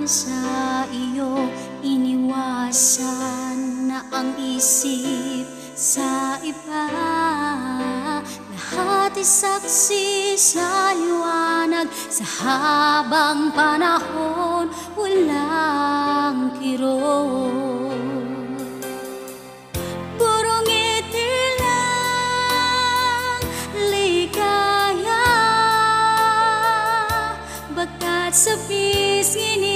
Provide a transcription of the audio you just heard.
sa iyo, iniwasan na ang isip sa iba. Lahat ay saksi sa liwanag, sa habang panahon walang kirot. Purong ngiti lang, ligaya, bagkat sa pisngi